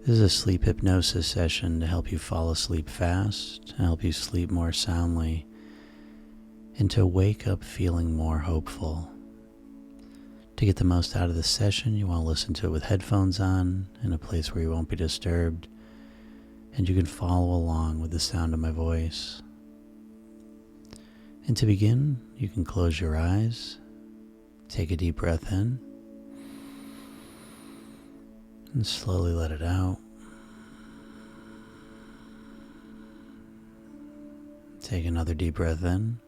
This is a sleep hypnosis session to help you fall asleep fast, to help you sleep more soundly, and to wake up feeling more hopeful. To get the most out of the session, you want to listen to it with headphones on, in a place where you won't be disturbed, and you can follow along with the sound of my voice. And to begin, you can close your eyes, take a deep breath in, and slowly let it out. Take another deep breath in,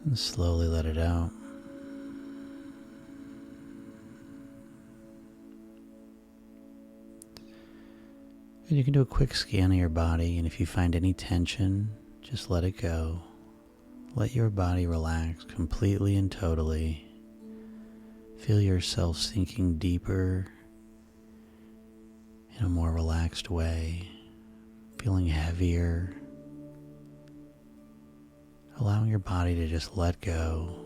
and slowly let it out. And you can do a quick scan of your body, and if you find any tension, just let it go. Let your body relax completely and totally. Feel yourself sinking deeper in a more relaxed way, feeling heavier, allowing your body to just let go.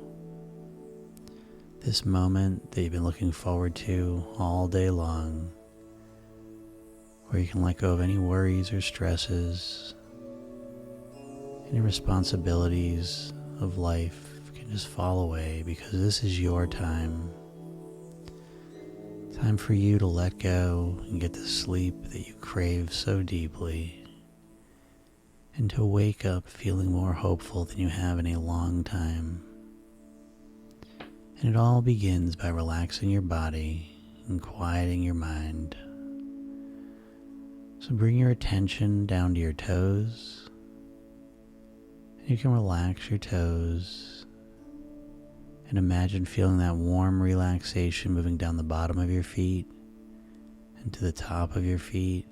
This moment that you've been looking forward to all day long, where you can let go of any worries or stresses, any responsibilities of life can just fall away, because this is your time. Time for you to let go and get the sleep that you crave so deeply, and to wake up feeling more hopeful than you have in a long time. And it all begins by relaxing your body and quieting your mind. So bring your attention down to your toes. You can relax your toes and imagine feeling that warm relaxation moving down the bottom of your feet and to the top of your feet.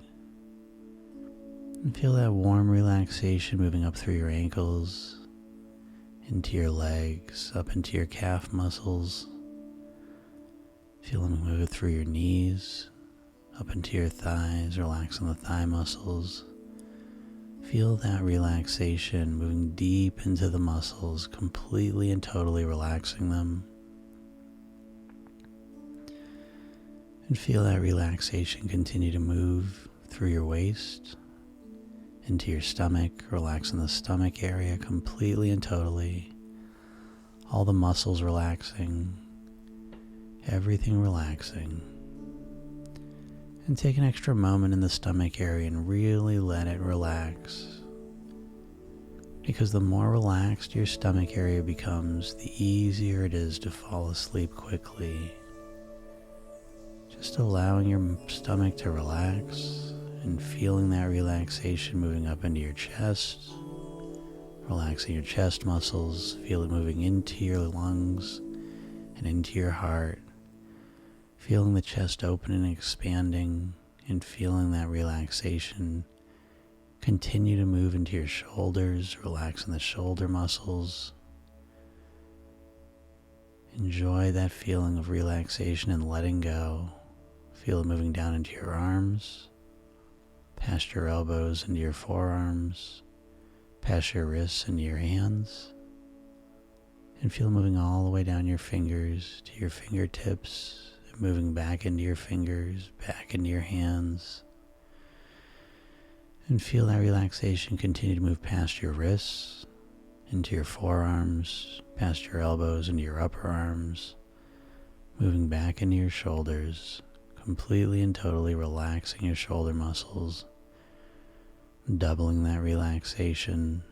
And feel that warm relaxation moving up through your ankles, into your legs, up into your calf muscles. Feel them move through your knees, up into your thighs, relaxing the thigh muscles. Feel that relaxation moving deep into the muscles, completely and totally relaxing them. And feel that relaxation continue to move through your waist, into your stomach, relaxing the stomach area completely and totally. All the muscles relaxing, everything relaxing. And take an extra moment in the stomach area and really let it relax. Because the more relaxed your stomach area becomes, the easier it is to fall asleep quickly. Just allowing your stomach to relax and feeling that relaxation moving up into your chest, relaxing your chest muscles, feel it moving into your lungs and into your heart. Feeling the chest opening and expanding, and feeling that relaxation continue to move into your shoulders, relaxing the shoulder muscles. Enjoy that feeling of relaxation and letting go. Feel it moving down into your arms, past your elbows into your forearms, past your wrists into your hands, and feel it moving all the way down your fingers to your fingertips, moving back into your fingers, back into your hands. And feel that relaxation continue to move past your wrists, into your forearms, past your elbows, into your upper arms, moving back into your shoulders, completely and totally relaxing your shoulder muscles, doubling that relaxation,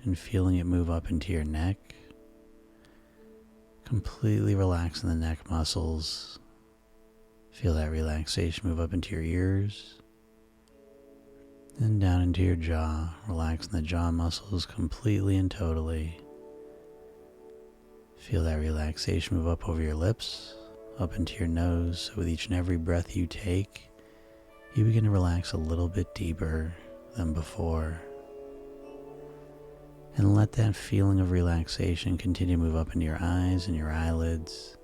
and feeling it move up into your neck, completely relaxing the neck muscles. Feel that relaxation move up into your ears, and down into your jaw, relaxing the jaw muscles completely and totally. Feel that relaxation move up over your lips, up into your nose. So with each and every breath you take, you begin to relax a little bit deeper than before. And let that feeling of relaxation continue to move up into your eyes and your eyelids.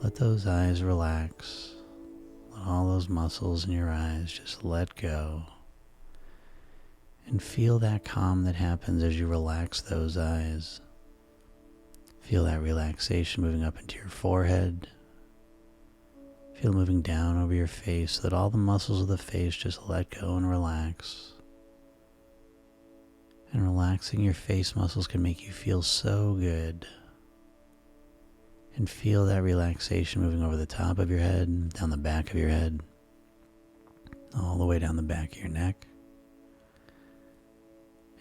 Let those eyes relax. Let all those muscles in your eyes just let go. And feel that calm that happens as you relax those eyes. Feel that relaxation moving up into your forehead, Feel moving down over your face so that all the muscles of the face just let go and relax. And relaxing your face muscles can make you feel so good. And feel that relaxation moving over the top of your head, down the back of your head, all the way down the back of your neck.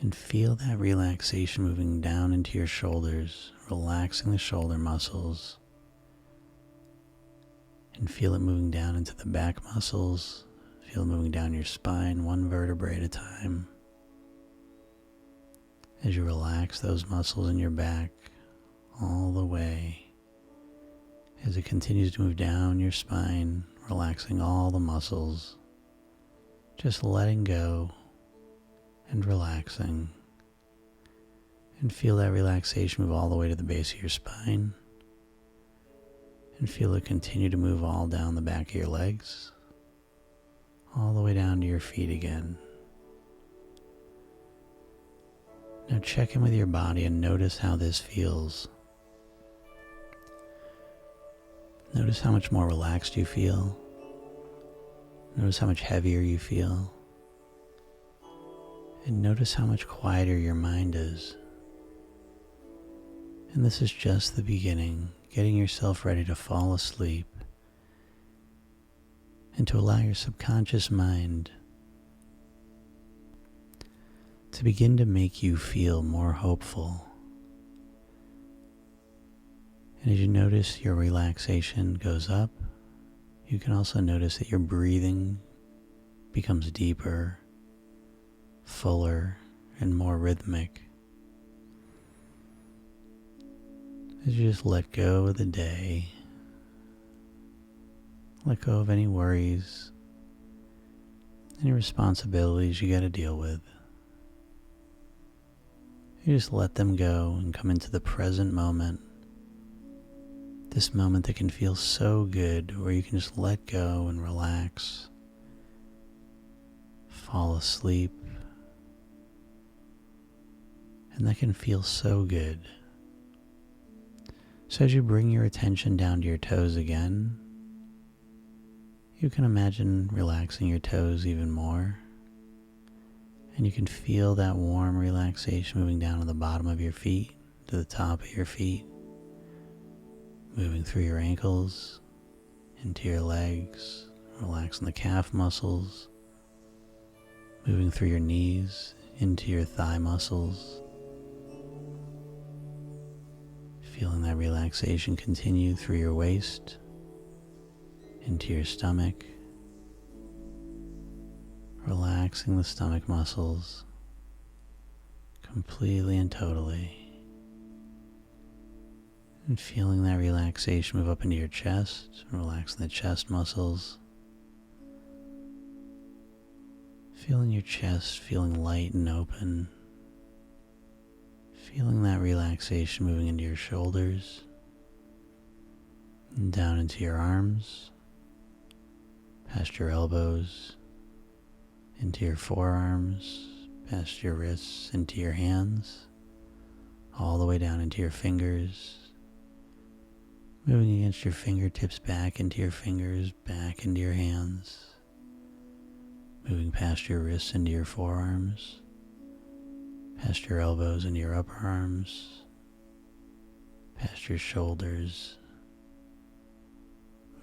And feel that relaxation moving down into your shoulders, relaxing the shoulder muscles. And feel it moving down into the back muscles. Feel it moving down your spine, one vertebrae at a time. As you relax those muscles in your back all the way. As it continues to move down your spine, relaxing all the muscles. Just letting go and relaxing. And feel that relaxation move all the way to the base of your spine. And feel it continue to move all down the back of your legs, all the way down to your feet again. Now check in with your body and notice how this feels. Notice how much more relaxed you feel. Notice how much heavier you feel. And notice how much quieter your mind is. And this is just the beginning, getting yourself ready to fall asleep and to allow your subconscious mind to begin to make you feel more hopeful. And as you notice your relaxation goes up, you can also notice that your breathing becomes deeper, fuller, and more rhythmic. As you just let go of the day, let go of any worries, any responsibilities you got to deal with. You just let them go and come into the present moment. This moment that can feel so good, where you can just let go and relax, fall asleep, and that can feel so good. So as you bring your attention down to your toes again, you can imagine relaxing your toes even more. And you can feel that warm relaxation moving down to the bottom of your feet, to the top of your feet, moving through your ankles, into your legs, relaxing the calf muscles, moving through your knees, into your thigh muscles. Feeling that relaxation continue through your waist, into your stomach, relaxing the stomach muscles completely and totally. And feeling that relaxation move up into your chest, relaxing the chest muscles. Feeling your chest feeling light and open. Feeling that relaxation moving into your shoulders, and down into your arms, past your elbows, into your forearms, past your wrists, into your hands, all the way down into your fingers, moving against your fingertips back into your fingers, back into your hands, moving past your wrists into your forearms, past your elbows into your upper arms, past your shoulders,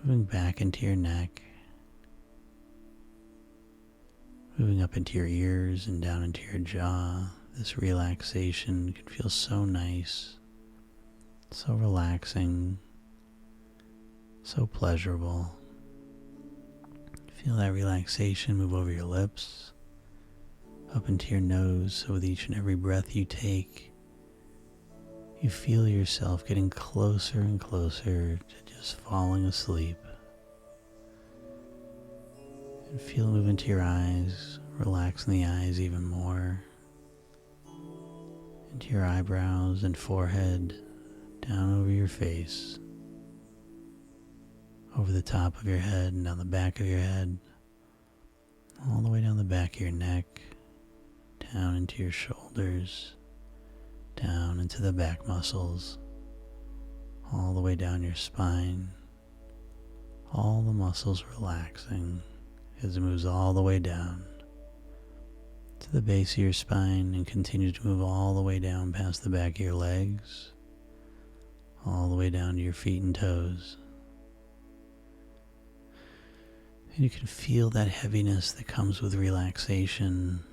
moving back into your neck, moving up into your ears and down into your jaw. This relaxation can feel so nice, so relaxing, so pleasurable. Feel that relaxation move over your lips, up into your nose, so with each and every breath you take, you feel yourself getting closer and closer to just falling asleep. And feel it move into your eyes, relaxing the eyes even more, into your eyebrows and forehead, down over your face, over the top of your head and down the back of your head, all the way down the back of your neck, down into your shoulders, down into the back muscles, all the way down your spine, all the muscles relaxing as it moves all the way down to the base of your spine and continues to move all the way down past the back of your legs, all the way down to your feet and toes. And you can feel that heaviness that comes with relaxation,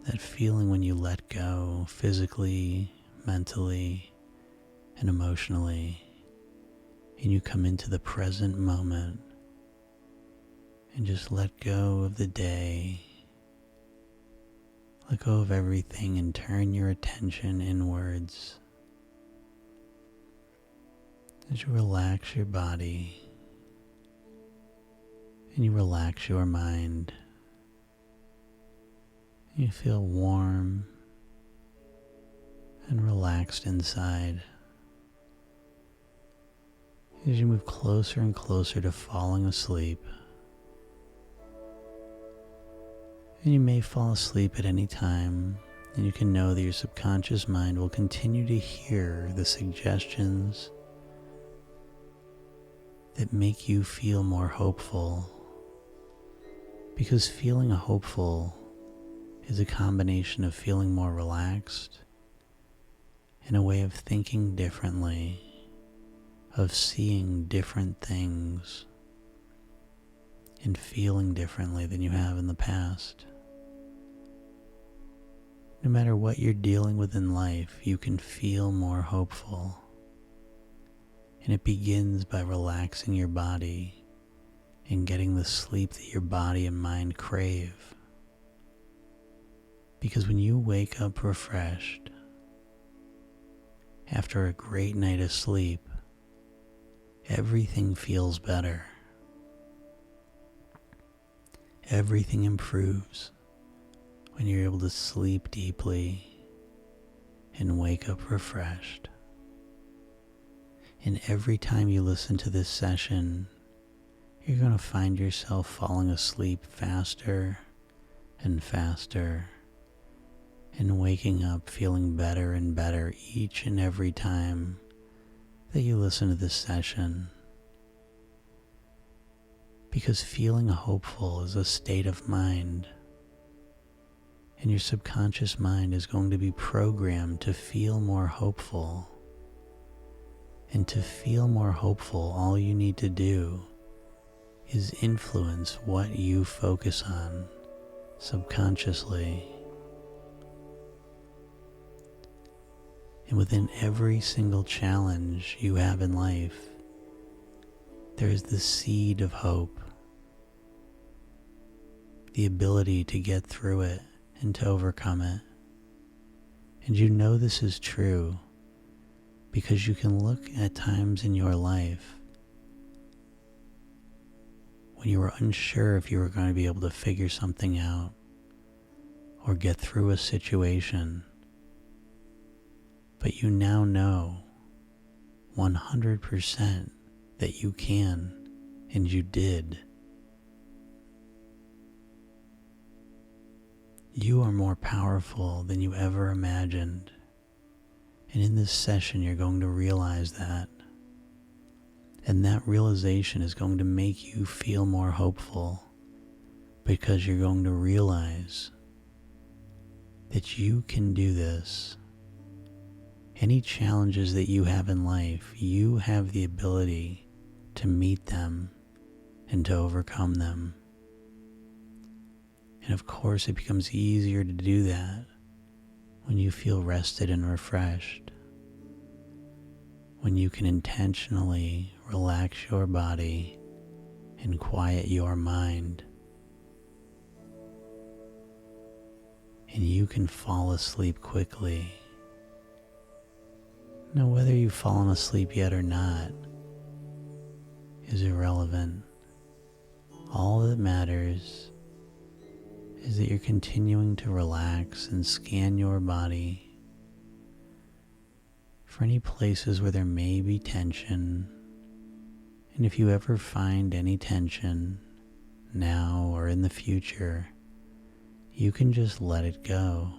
that feeling when you let go physically, mentally, and emotionally, and you come into the present moment and just let go of the day, let go of everything, and turn your attention inwards as you relax your body and you relax your mind. You feel warm and relaxed inside as you move closer and closer to falling asleep. And you may fall asleep at any time, and you can know that your subconscious mind will continue to hear the suggestions that make you feel more hopeful, because feeling hopeful is a combination of feeling more relaxed and a way of thinking differently, of seeing different things and feeling differently than you have in the past. No matter what you're dealing with in life, you can feel more hopeful. And it begins by relaxing your body and getting the sleep that your body and mind crave. Because when you wake up refreshed after a great night of sleep, everything feels better. Everything improves when you're able to sleep deeply and wake up refreshed. And every time you listen to this session, you're going to find yourself falling asleep faster and faster and waking up feeling better and better each and every time that you listen to this session. Because feeling hopeful is a state of mind, and your subconscious mind is going to be programmed to feel more hopeful. And to feel more hopeful, all you need to do is influence what you focus on subconsciously. And within every single challenge you have in life, there is the seed of hope, the ability to get through it and to overcome it. And you know this is true because you can look at times in your life when you were unsure if you were going to be able to figure something out or get through a situation, but you now know 100% that you can, and you did. You are more powerful than you ever imagined. And in this session, you're going to realize that. And that realization is going to make you feel more hopeful, because you're going to realize that you can do this. Any challenges that you have in life, you have the ability to meet them and to overcome them. And of course, it becomes easier to do that when you feel rested and refreshed, when you can intentionally relax your body and quiet your mind, and you can fall asleep quickly. Now, whether you've fallen asleep yet or not is irrelevant. All that matters is that you're continuing to relax and scan your body for any places where there may be tension. And if you ever find any tension, now or in the future, you can just let it go.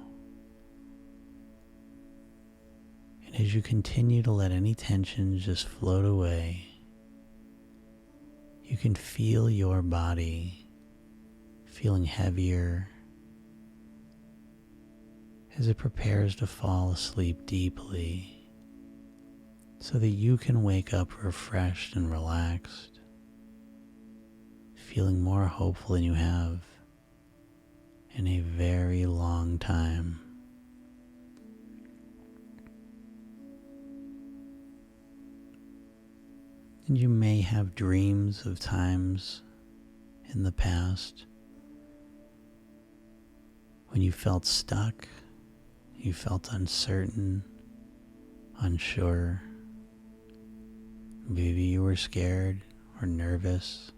And as you continue to let any tensions just float away, you can feel your body feeling heavier as it prepares to fall asleep deeply so that you can wake up refreshed and relaxed, feeling more hopeful than you have in a very long time. And you may have dreams of times in the past when you felt stuck, you felt uncertain, unsure. Maybe you were scared or nervous.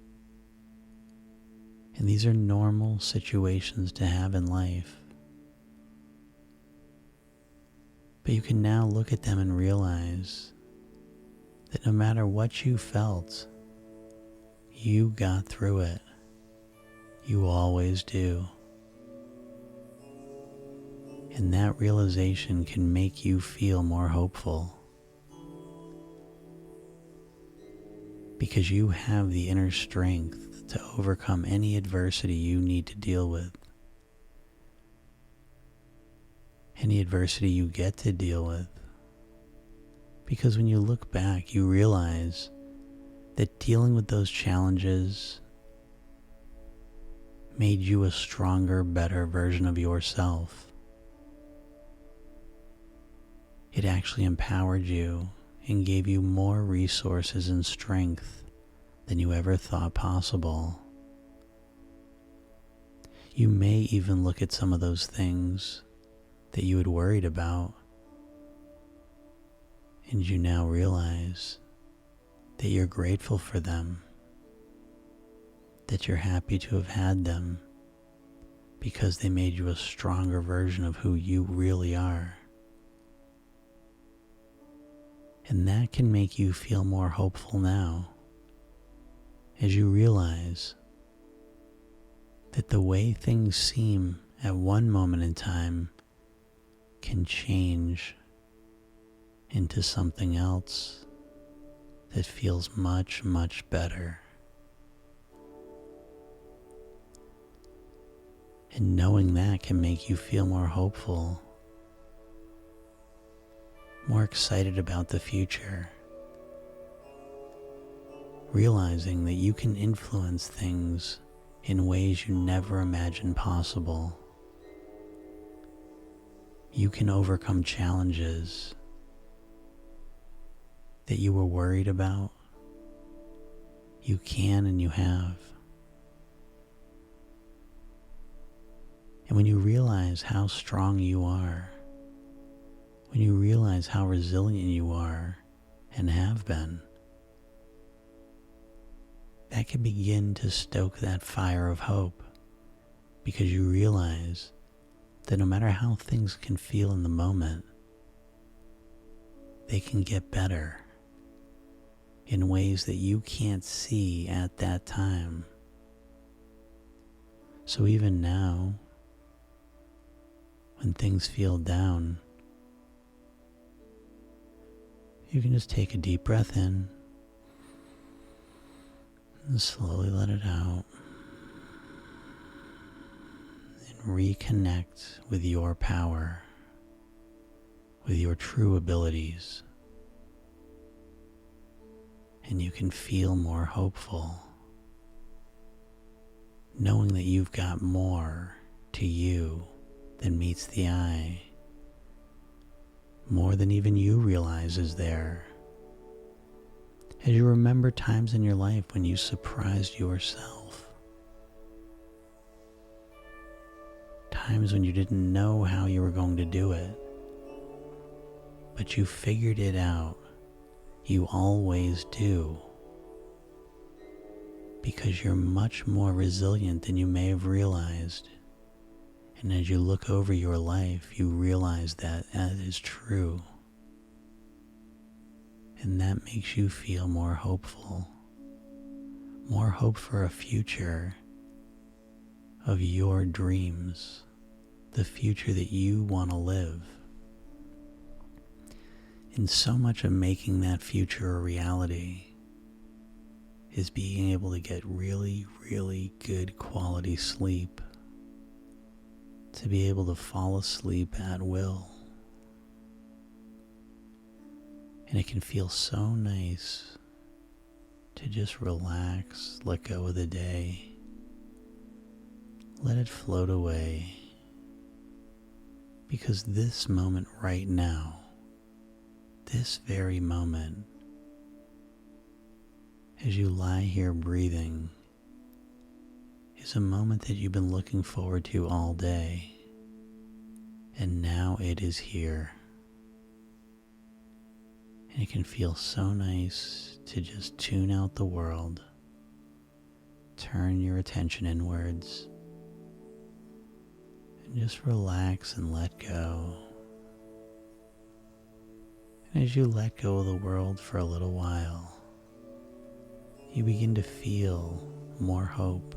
And these are normal situations to have in life. But you can now look at them and realize that no matter what you felt, you got through it. You always do. And that realization can make you feel more hopeful. Because you have the inner strength to overcome any adversity you need to deal with. Any adversity you get to deal with. Because when you look back, you realize that dealing with those challenges made you a stronger, better version of yourself. It actually empowered you and gave you more resources and strength than you ever thought possible. You may even look at some of those things that you had worried about, and you now realize that you're grateful for them, that you're happy to have had them because they made you a stronger version of who you really are. And that can make you feel more hopeful now, as you realize that the way things seem at one moment in time can change into something else that feels much, much better. And knowing that can make you feel more hopeful, more excited about the future, realizing that you can influence things in ways you never imagined possible. You can overcome challenges that you were worried about. You can and you have. And when you realize how strong you are, when you realize how resilient you are and have been, that can begin to stoke that fire of hope, because you realize that no matter how things can feel in the moment, they can get better in ways that you can't see at that time. So even now, when things feel down, you can just take a deep breath in and slowly let it out, and reconnect with your power, with your true abilities, and you can feel more hopeful, knowing that you've got more to you than meets the eye, more than even you realize is there. As you remember times in your life when you surprised yourself, times when you didn't know how you were going to do it, but you figured it out. You always do, because you're much more resilient than you may have realized. And as you look over your life, you realize that that is true. And that makes you feel more hopeful, more hope for a future of your dreams, the future that you want to live. And so much of making that future a reality is being able to get really, really good quality sleep. To be able to fall asleep at will. And it can feel so nice to just relax, let go of the day, let it float away. Because this moment right now, this very moment, as you lie here breathing, is a moment that you've been looking forward to all day, and now it is here. And it can feel so nice to just tune out the world, turn your attention inwards, and just relax and let go. And as you let go of the world for a little while, you begin to feel more hope.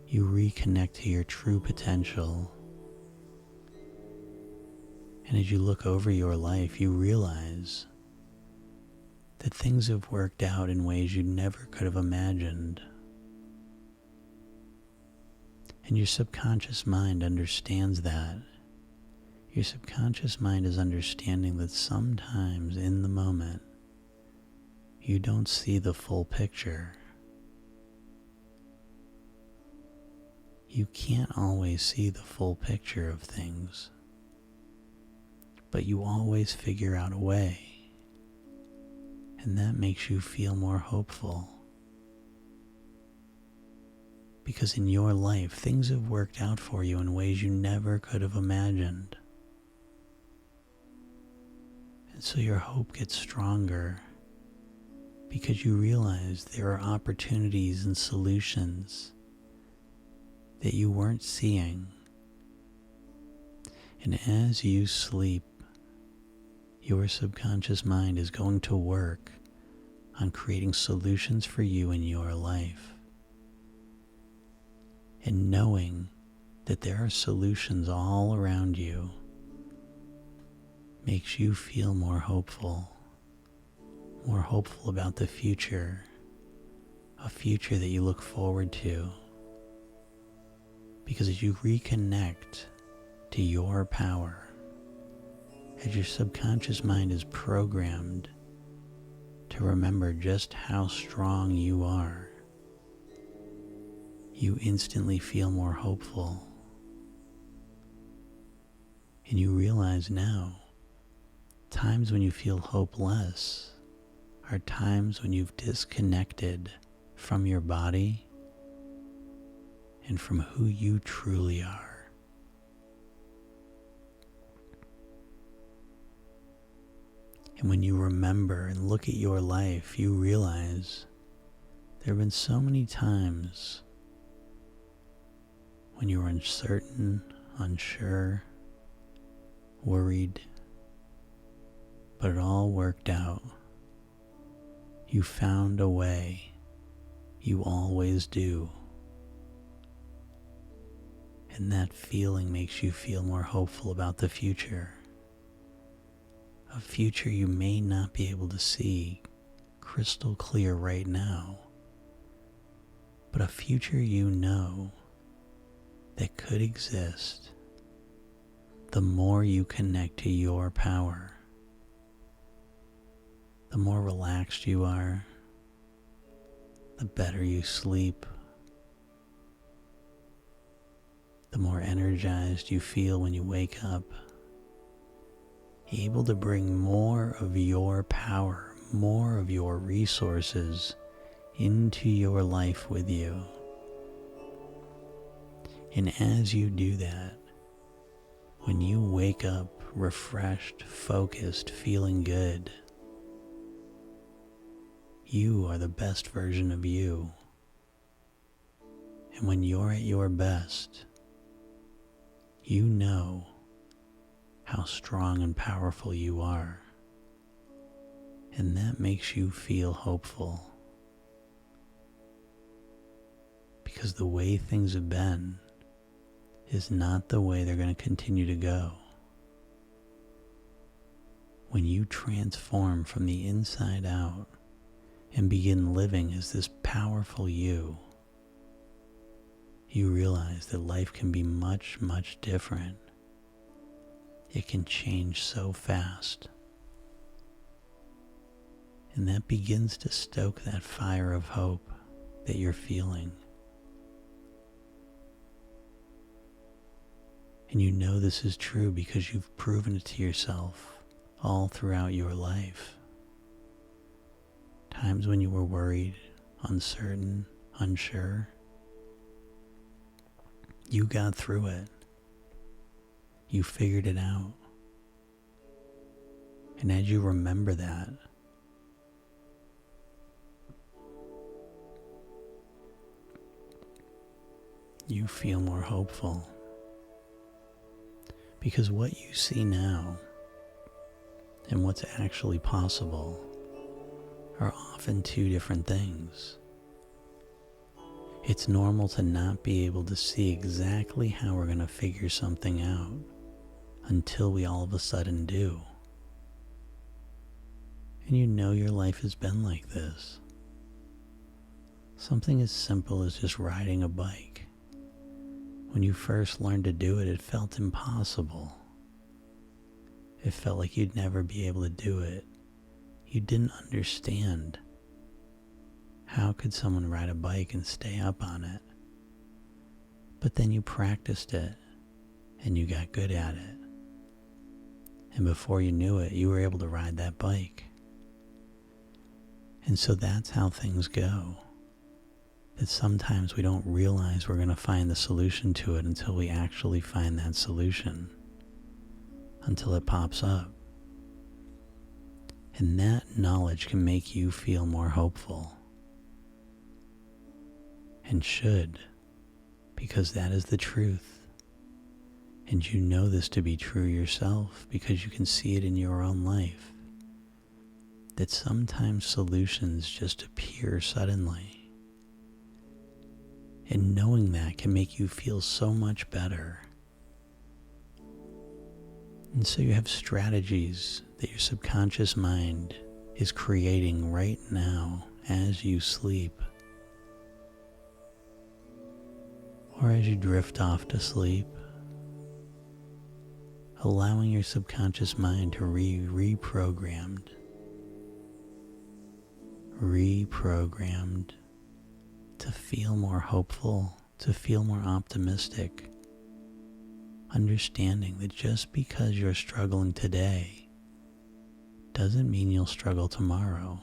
You reconnect to your true potential. And as you look over your life, you realize that things have worked out in ways you never could have imagined. And your subconscious mind understands that. Your subconscious mind is understanding that sometimes in the moment, you don't see the full picture. You can't always see the full picture of things, but you always figure out a way, and that makes you feel more hopeful. Because in your life, things have worked out for you in ways you never could have imagined. And so your hope gets stronger because you realize there are opportunities and solutions that you weren't seeing. And as you sleep, your subconscious mind is going to work on creating solutions for you in your life. And knowing that there are solutions all around you makes you feel more hopeful about the future, a future that you look forward to. Because as you reconnect to your power, as your subconscious mind is programmed to remember just how strong you are, you instantly feel more hopeful. And you realize now, times when you feel hopeless are times when you've disconnected from your body and from who you truly are. And when you remember and look at your life, you realize there have been so many times when you were uncertain, unsure, worried, but it all worked out. You found a way. You always do. And that feeling makes you feel more hopeful about the future. A future you may not be able to see crystal clear right now, but a future you know that could exist the more you connect to your power. The more relaxed you are, the better you sleep, the more energized you feel when you wake up, able to bring more of your power, more of your resources into your life with you. And as you do that, when you wake up refreshed, focused, feeling good, you are the best version of you. And when you're at your best, you know how strong and powerful you are. And that makes you feel hopeful. Because the way things have been is not the way they're going to continue to go. When you transform from the inside out and begin living as this powerful you, you realize that life can be much, much different. It can change so fast. And that begins to stoke that fire of hope that you're feeling. And you know this is true because you've proven it to yourself all throughout your life. Times when you were worried, uncertain, unsure, you got through it. You figured it out. And as you remember that, you feel more hopeful. Because what you see now and what's actually possible are often two different things. It's normal to not be able to see exactly how we're going to figure something out until we all of a sudden do. And you know your life has been like this. Something as simple as just riding a bike. When you first learned to do it, it felt impossible. It felt like you'd never be able to do it. You didn't understand. How could someone ride a bike and stay up on it? But then you practiced it, and you got good at it. And before you knew it, you were able to ride that bike. And so that's how things go. That sometimes we don't realize we're going to find the solution to it until we actually find that solution. Until it pops up. And that knowledge can make you feel more hopeful. And should, because that is the truth. And you know this to be true yourself because you can see it in your own life. That sometimes solutions just appear suddenly. And knowing that can make you feel so much better. And so you have strategies that your subconscious mind is creating right now as you sleep. Or as you drift off to sleep, allowing your subconscious mind to reprogrammed to feel more hopeful, to feel more optimistic, understanding that just because you're struggling today doesn't mean you'll struggle tomorrow,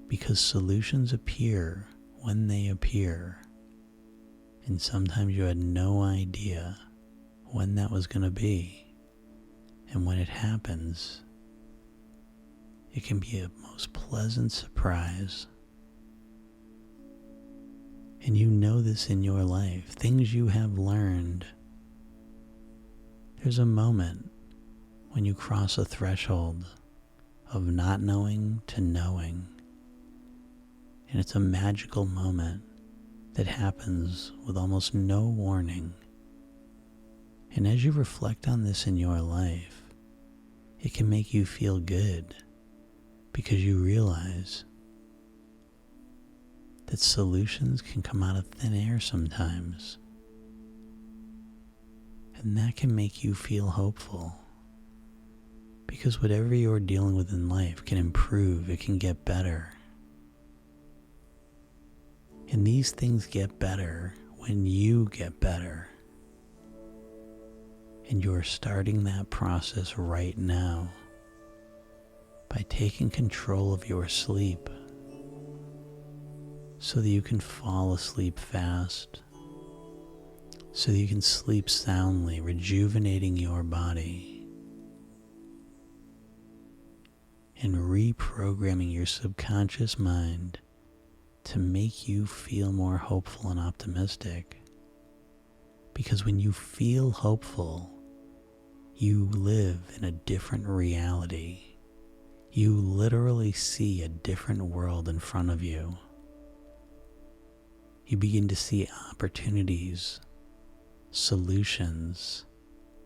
because solutions appear when they appear. And sometimes you had no idea when that was going to be. And when it happens, it can be a most pleasant surprise. And you know this in your life, things you have learned. There's a moment when you cross a threshold of not knowing to knowing. And it's a magical moment that happens with almost no warning. And as you reflect on this in your life, it can make you feel good because you realize that solutions can come out of thin air sometimes. And that can make you feel hopeful because whatever you're dealing with in life can improve, it can get better. And these things get better when you get better. And you're starting that process right now by taking control of your sleep so that you can fall asleep fast, so that you can sleep soundly, rejuvenating your body and reprogramming your subconscious mind to make you feel more hopeful and optimistic. Because when you feel hopeful, you live in a different reality. You literally see a different world in front of you. You begin to see opportunities, solutions,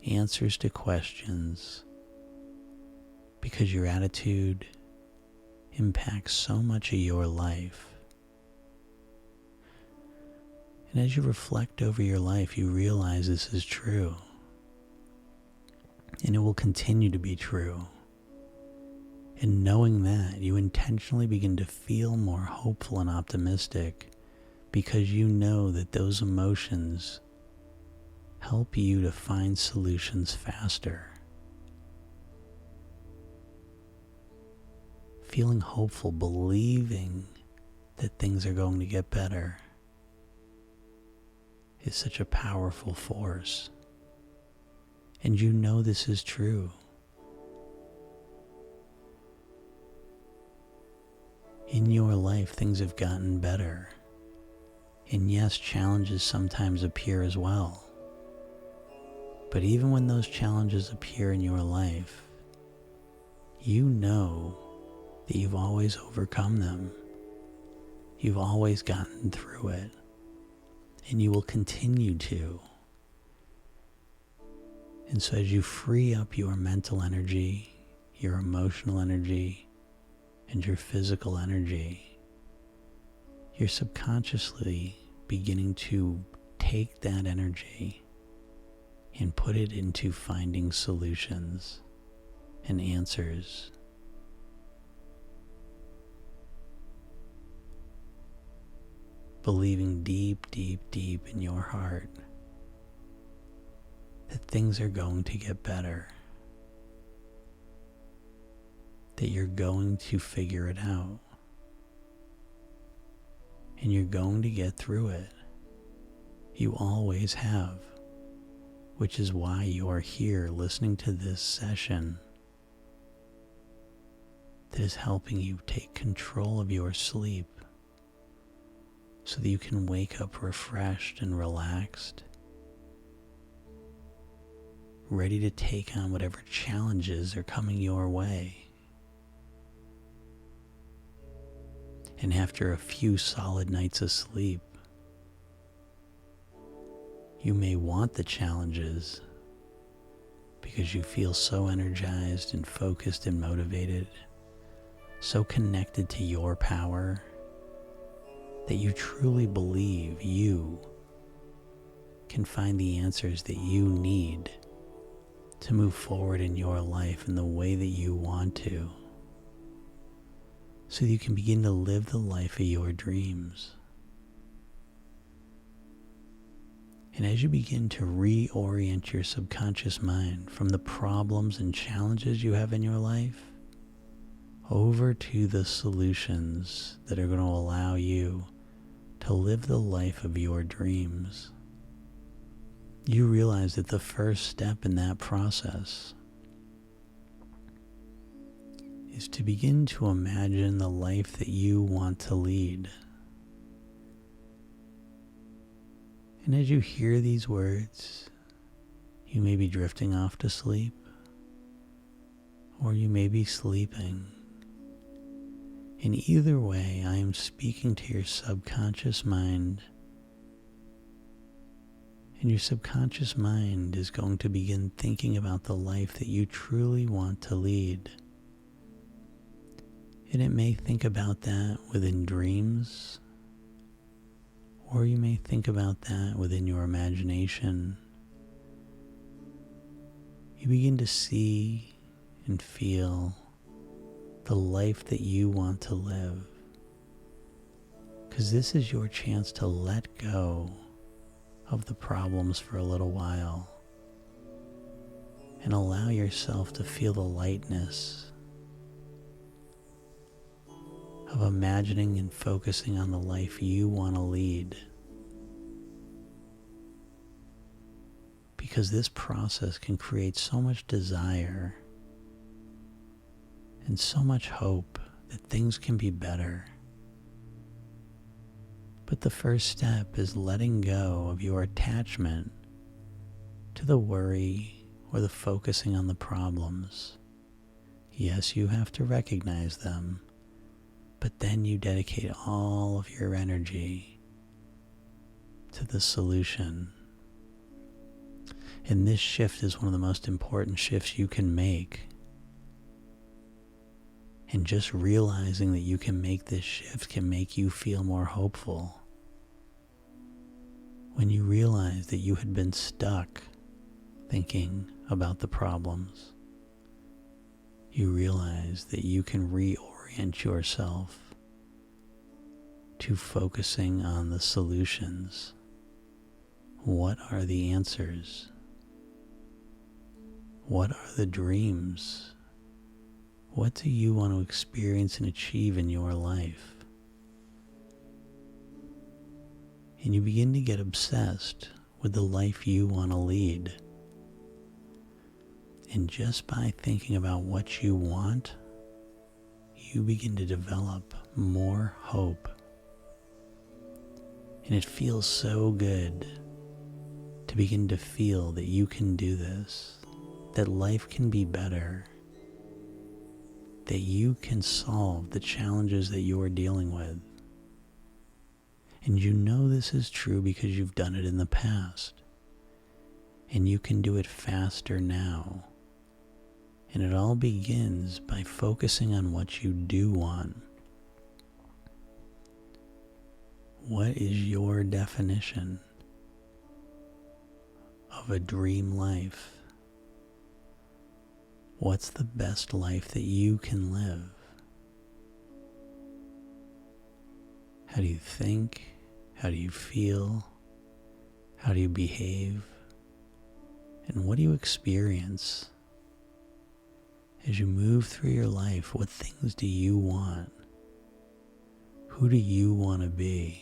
answers to questions, because your attitude impacts so much of your life. And as you reflect over your life, you realize this is true. And it will continue to be true. And knowing that, you intentionally begin to feel more hopeful and optimistic because you know that those emotions help you to find solutions faster. Feeling hopeful, believing that things are going to get better is such a powerful force. And you know this is true. In your life, things have gotten better. And yes, challenges sometimes appear as well. But even when those challenges appear in your life, you know that you've always overcome them. You've always gotten through it. And you will continue to. And so as you free up your mental energy, your emotional energy, and your physical energy, you're subconsciously beginning to take that energy and put it into finding solutions and answers. Believing deep, deep, deep in your heart that things are going to get better, that you're going to figure it out, and you're going to get through it. You always have, which is why you're here listening to this session that is helping you take control of your sleep so that you can wake up refreshed and relaxed, ready to take on whatever challenges are coming your way. And after a few solid nights of sleep, you may want the challenges because you feel so energized and focused and motivated, so connected to your power, that you truly believe you can find the answers that you need to move forward in your life in the way that you want to, so that you can begin to live the life of your dreams. And as you begin to reorient your subconscious mind from the problems and challenges you have in your life over to the solutions that are going to allow you to live the life of your dreams, you realize that the first step in that process is to begin to imagine the life that you want to lead. And as you hear these words, you may be drifting off to sleep, or you may be sleeping. In either way, I am speaking to your subconscious mind, and your subconscious mind is going to begin thinking about the life that you truly want to lead. And it may think about that within dreams, or you may think about that within your imagination. You begin to see and feel the life that you want to live, because this is your chance to let go of the problems for a little while and allow yourself to feel the lightness of imagining and focusing on the life you want to lead. Because this process can create so much desire and so much hope that things can be better. But the first step is letting go of your attachment to the worry or the focusing on the problems. Yes, you have to recognize them, but then you dedicate all of your energy to the solution. And this shift is one of the most important shifts you can make. And just realizing that you can make this shift can make you feel more hopeful. When you realize that you had been stuck thinking about the problems, you realize that you can reorient yourself to focusing on the solutions. What are the answers? What are the dreams? What do you want to experience and achieve in your life? And you begin to get obsessed with the life you want to lead. And just by thinking about what you want, you begin to develop more hope. And it feels so good to begin to feel that you can do this, that life can be better, that you can solve the challenges that you are dealing with. And you know this is true because you've done it in the past. And you can do it faster now. And it all begins by focusing on what you do want. What is your definition of a dream life? What's the best life that you can live? How do you think? How do you feel? How do you behave? And what do you experience? As you move through your life, what things do you want? Who do you want to be?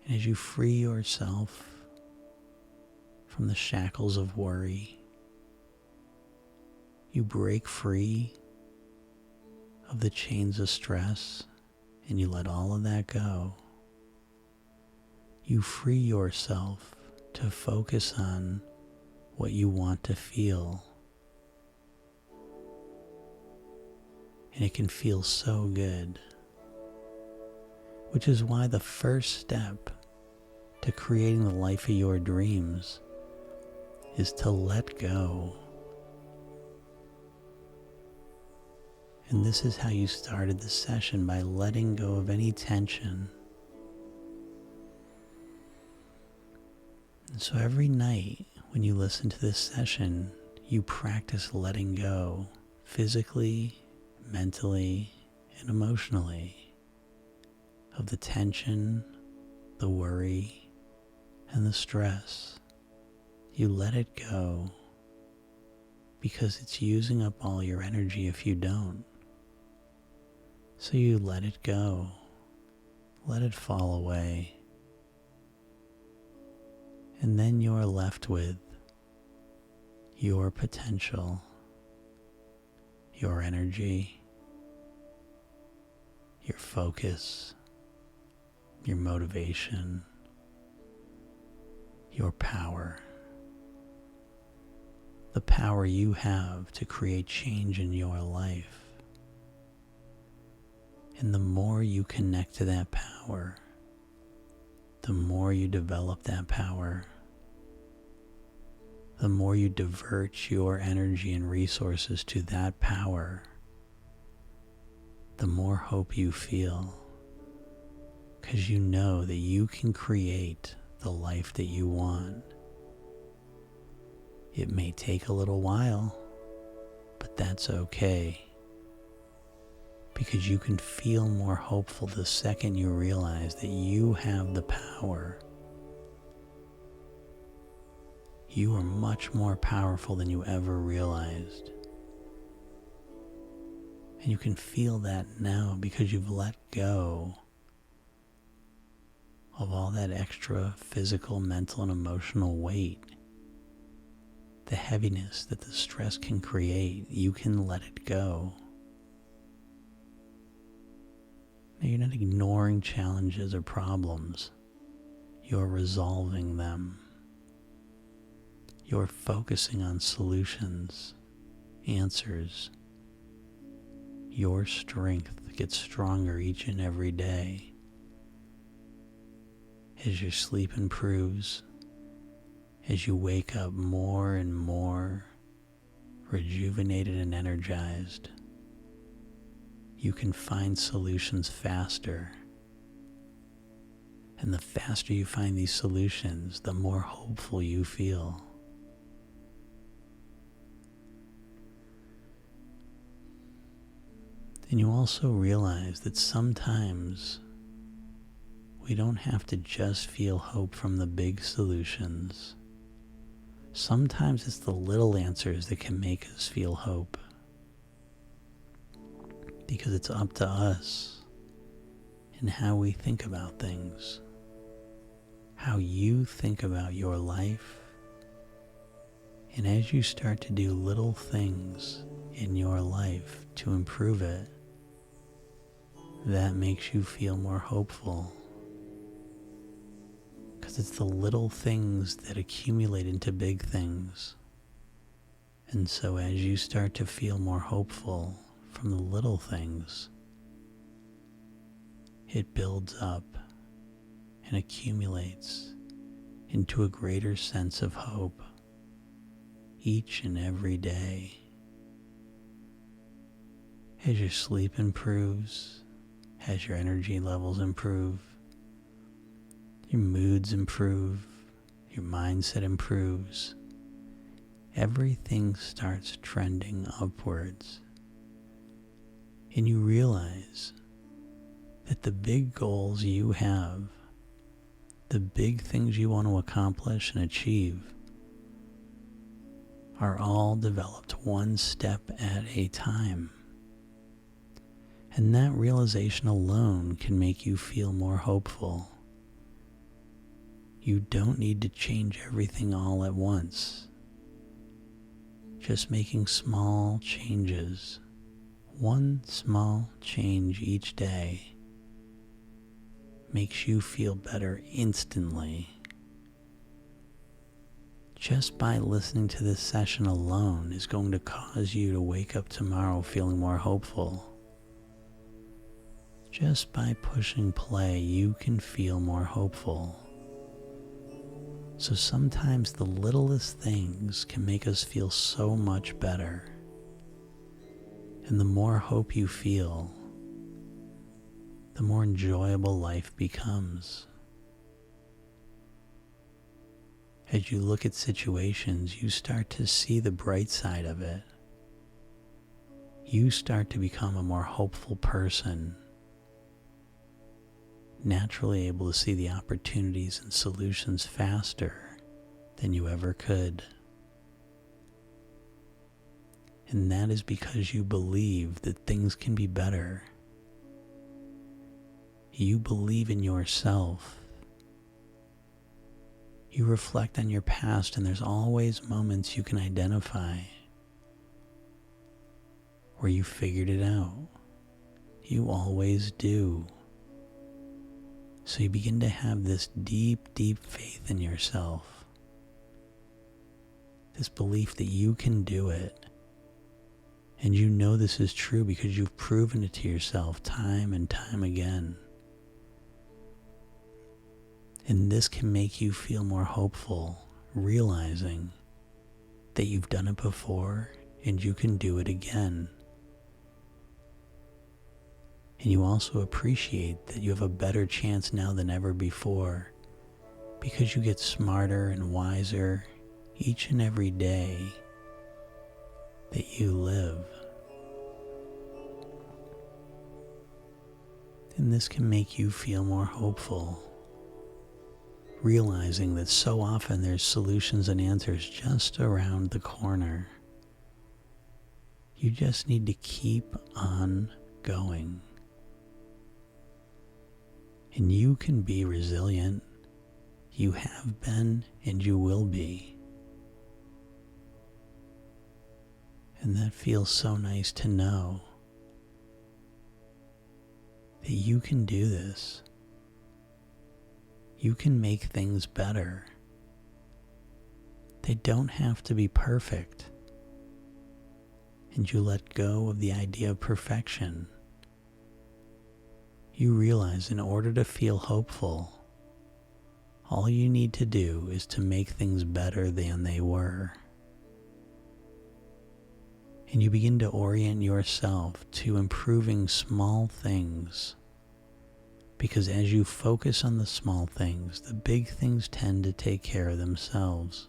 And as you free yourself from the shackles of worry, you break free of the chains of stress and you let all of that go. You free yourself to focus on what you want to feel. And it can feel so good. Which is why the first step to creating the life of your dreams is to let go. And this is how you started the session, by letting go of any tension. And so every night when you listen to this session, you practice letting go physically, mentally, and emotionally of the tension, the worry, and the stress. You let it go because it's using up all your energy if you don't. So you let it go. Let it fall away. And then you're left with your potential, your energy, your focus, your motivation, your power. The power you have to create change in your life. And the more you connect to that power, the more you develop that power, the more you divert your energy and resources to that power, the more hope you feel, because you know that you can create the life that you want. It may take a little while, but that's okay, because you can feel more hopeful the second you realize that you have the power. You are much more powerful than you ever realized. And you can feel that now because you've let go of all that extra physical, mental, and emotional weight. The heaviness that the stress can create, you can let it go. Now, you're not ignoring challenges or problems. You're resolving them. You're focusing on solutions, answers. Your strength gets stronger each and every day. As your sleep improves, as you wake up more and more rejuvenated and energized. You can find solutions faster. And the faster you find these solutions, the more hopeful you feel. And you also realize that sometimes we don't have to just feel hope from the big solutions. Sometimes it's the little answers that can make us feel hope. Because it's up to us and how we think about things. How you think about your life. And as you start to do little things in your life to improve it, that makes you feel more hopeful. Because it's the little things that accumulate into big things. And so as you start to feel more hopeful from the little things, it builds up and accumulates into a greater sense of hope each and every day. As your sleep improves, as your energy levels improve, your moods improve, your mindset improves, everything starts trending upwards. And you realize that the big goals you have, the big things you want to accomplish and achieve, are all developed one step at a time. And that realization alone can make you feel more hopeful. You don't need to change everything all at once. Just making small changes, one small change each day, makes you feel better instantly. Just by listening to this session alone is going to cause you to wake up tomorrow feeling more hopeful. Just by pushing play, you can feel more hopeful. So sometimes the littlest things can make us feel so much better. And the more hope you feel, the more enjoyable life becomes. As you look at situations, you start to see the bright side of it. You start to become a more hopeful person, naturally able to see the opportunities and solutions faster than you ever could. And that is because you believe that things can be better. You believe in yourself. You reflect on your past, and there's always moments you can identify where you figured it out. You always do. So you begin to have this deep, deep faith in yourself. This belief that you can do it. And you know this is true because you've proven it to yourself time and time again. And this can make you feel more hopeful, realizing that you've done it before and you can do it again. And you also appreciate that you have a better chance now than ever before because you get smarter and wiser each and every day that you live. And this can make you feel more hopeful, realizing that so often there's solutions and answers just around the corner. You just need to keep on going. And you can be resilient. You have been and you will be. And that feels so nice to know that you can do this. You can make things better. They don't have to be perfect. And you let go of the idea of perfection. You realize in order to feel hopeful, all you need to do is to make things better than they were. And you begin to orient yourself to improving small things. Because as you focus on the small things, the big things tend to take care of themselves.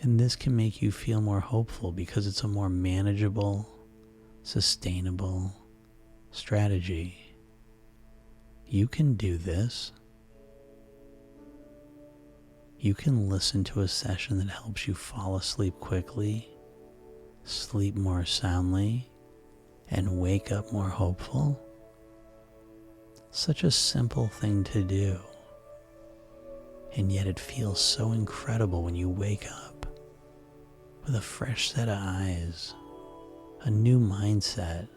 And this can make you feel more hopeful because it's a more manageable, sustainable strategy. You can do this. You can listen to a session that helps you fall asleep quickly, sleep more soundly, and wake up more hopeful. Such a simple thing to do. And yet it feels so incredible when you wake up with a fresh set of eyes, a new mindset,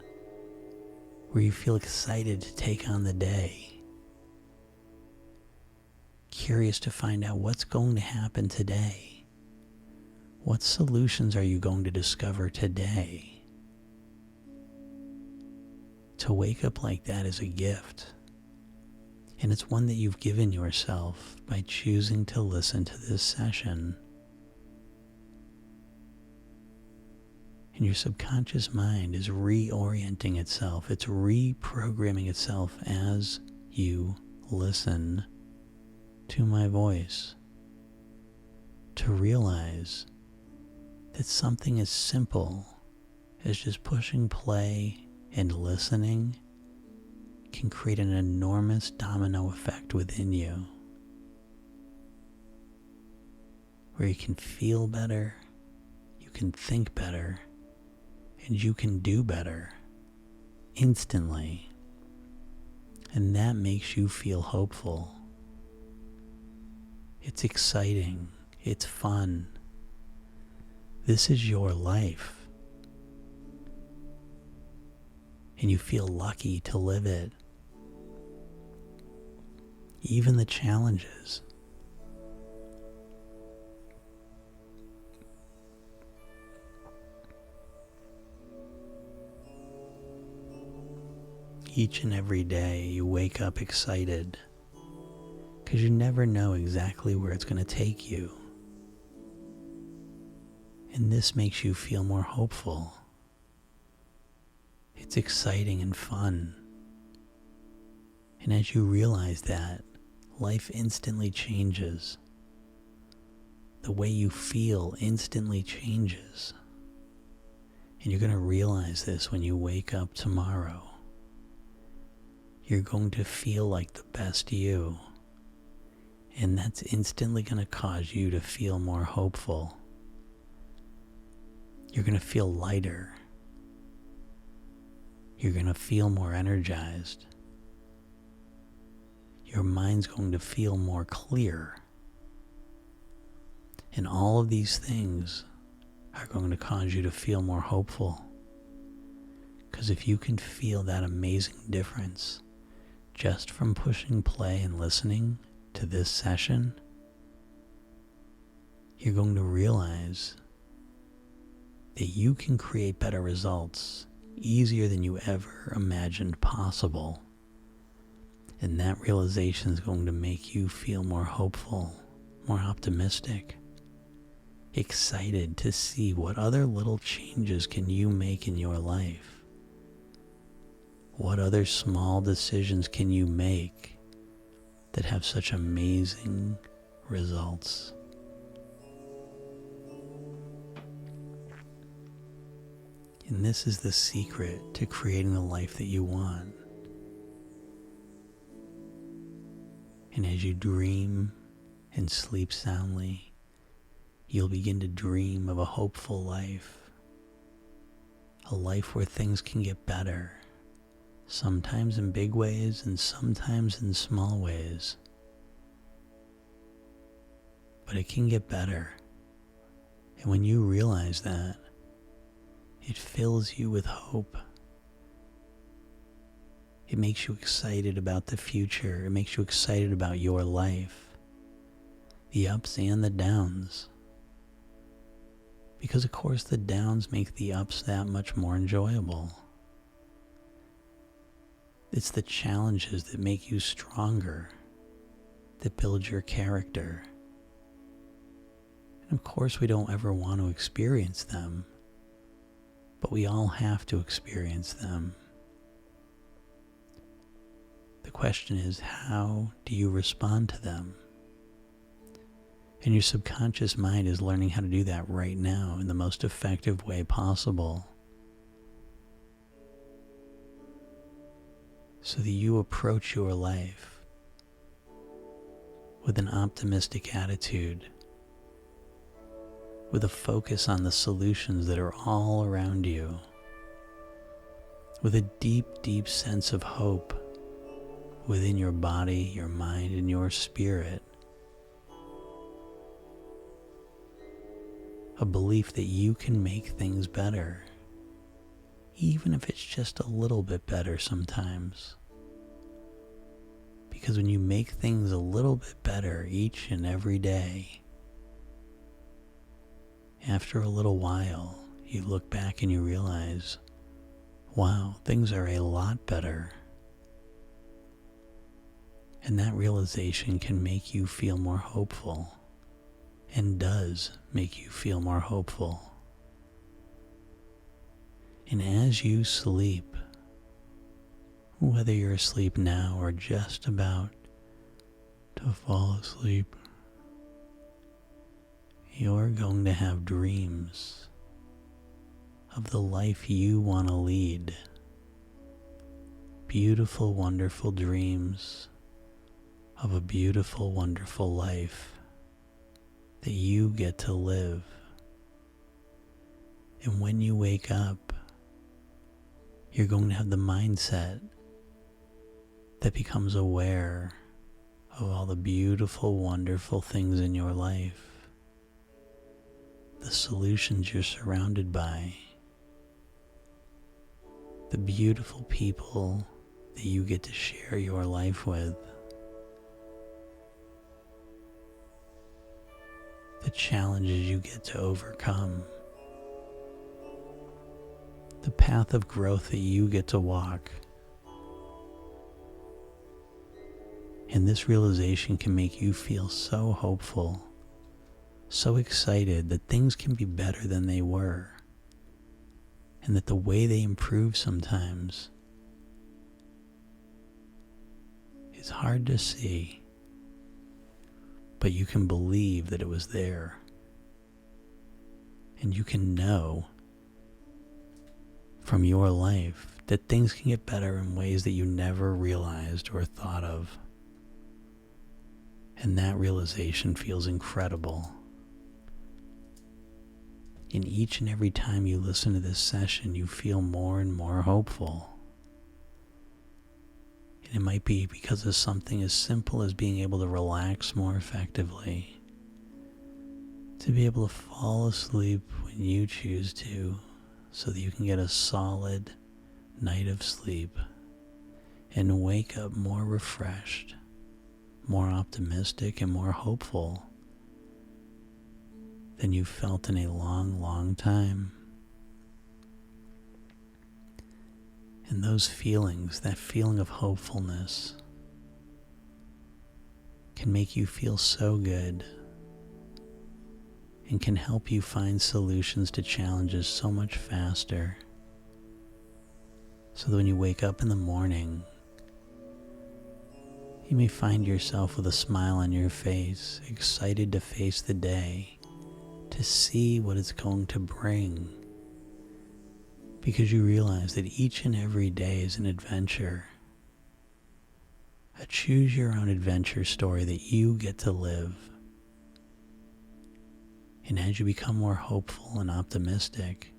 where you feel excited to take on the day, curious to find out what's going to happen today. What solutions are you going to discover today? To wake up like that is a gift. And it's one that you've given yourself by choosing to listen to this session. And your subconscious mind is reorienting itself. It's reprogramming itself as you listen to my voice, to realize that something as simple as just pushing play and listening can create an enormous domino effect within you, where you can feel better, you can think better, and you can do better instantly. And that makes you feel hopeful. It's exciting. It's fun. This is your life. And you feel lucky to live it. Even the challenges. Each and every day you wake up excited because you never know exactly where it's going to take you. And this makes you feel more hopeful. It's exciting and fun. And as you realize that, life instantly changes. The way you feel instantly changes. And you're going to realize this when you wake up tomorrow. You're going to feel like the best you. And that's instantly going to cause you to feel more hopeful. You're going to feel lighter. You're going to feel more energized. Your mind's going to feel more clear. And all of these things are going to cause you to feel more hopeful. Because if you can feel that amazing difference just from pushing play and listening to this session, you're going to realize that you can create better results easier than you ever imagined possible. And that realization is going to make you feel more hopeful, more optimistic, excited to see what other little changes can you make in your life. What other small decisions can you make that have such amazing results? And this is the secret to creating the life that you want. And as you dream and sleep soundly, you'll begin to dream of a hopeful life. A life where things can get better. Sometimes in big ways and sometimes in small ways. But it can get better. And when you realize that, it fills you with hope. It makes you excited about the future. It makes you excited about your life. The ups and the downs. Because of course the downs make the ups that much more enjoyable. It's the challenges that make you stronger, that build your character. And of course we don't ever want to experience them, but we all have to experience them. The question is, how do you respond to them? And your subconscious mind is learning how to do that right now in the most effective way possible, so that you approach your life with an optimistic attitude, with a focus on the solutions that are all around you, with a deep, deep sense of hope within your body, your mind, and your spirit. A belief that you can make things better, even if it's just a little bit better sometimes. Because when you make things a little bit better each and every day, after a little while, you look back and you realize, wow, things are a lot better. And that realization can make you feel more hopeful, and does make you feel more hopeful. And as you sleep, whether you're asleep now or just about to fall asleep, you're going to have dreams of the life you want to lead. Beautiful, wonderful dreams of a beautiful, wonderful life that you get to live. And when you wake up, you're going to have the mindset that becomes aware of all the beautiful, wonderful things in your life, the solutions you're surrounded by, the beautiful people that you get to share your life with, the challenges you get to overcome, the path of growth that you get to walk. And this realization can make you feel so hopeful, so excited that things can be better than they were, and that the way they improve sometimes is hard to see, but you can believe that it was there, and you can know from your life that things can get better in ways that you never realized or thought of. And that realization feels incredible. And each and every time you listen to this session, you feel more and more hopeful. And it might be because of something as simple as being able to relax more effectively, to be able to fall asleep when you choose to, so that you can get a solid night of sleep and wake up more refreshed, more optimistic, and more hopeful than you've felt in a long, long time. And those feelings, that feeling of hopefulness, can make you feel so good and can help you find solutions to challenges so much faster. So that when you wake up in the morning, you may find yourself with a smile on your face, excited to face the day, to see what it's going to bring, because you realize that each and every day is an adventure, a choose-your-own adventure story that you get to live. And as you become more hopeful and optimistic,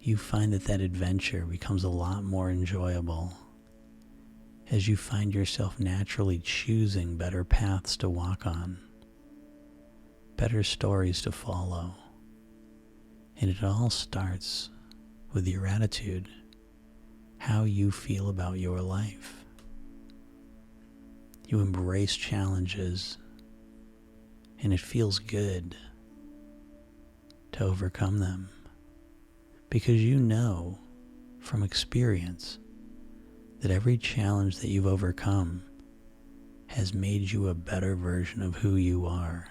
you find that that adventure becomes a lot more enjoyable, as you find yourself naturally choosing better paths to walk on, better stories to follow. And it all starts with your attitude, how you feel about your life. You embrace challenges, and it feels good to overcome them, because you know from experience that every challenge that you've overcome has made you a better version of who you are,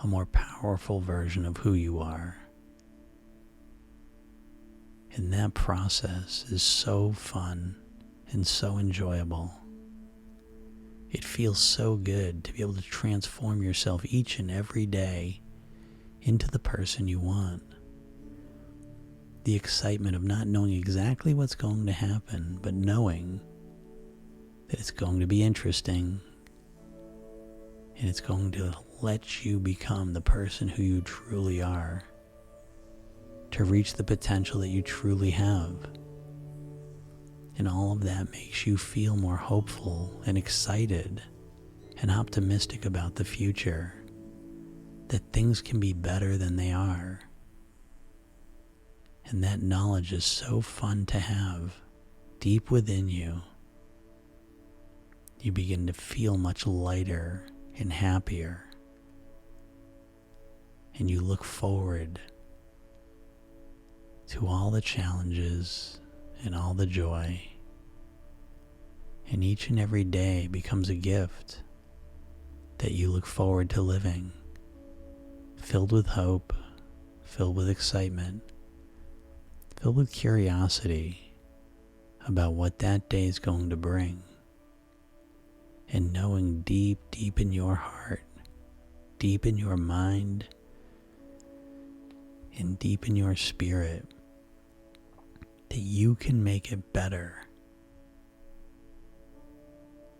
a more powerful version of who you are. And that process is so fun and so enjoyable. It feels so good to be able to transform yourself each and every day into the person you want. The excitement of not knowing exactly what's going to happen, but knowing that it's going to be interesting and it's going to let you become the person who you truly are, to reach the potential that you truly have. And all of that makes you feel more hopeful and excited and optimistic about the future, that things can be better than they are. And that knowledge is so fun to have deep within you. You begin to feel much lighter and happier. And you look forward to all the challenges and all the joy. And each and every day becomes a gift that you look forward to living, filled with hope, filled with excitement, filled with curiosity about what that day is going to bring. And knowing deep, deep in your heart, deep in your mind, and deep in your spirit, that you can make it better.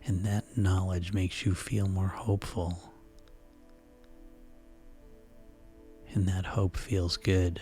And that knowledge makes you feel more hopeful. And that hope feels good.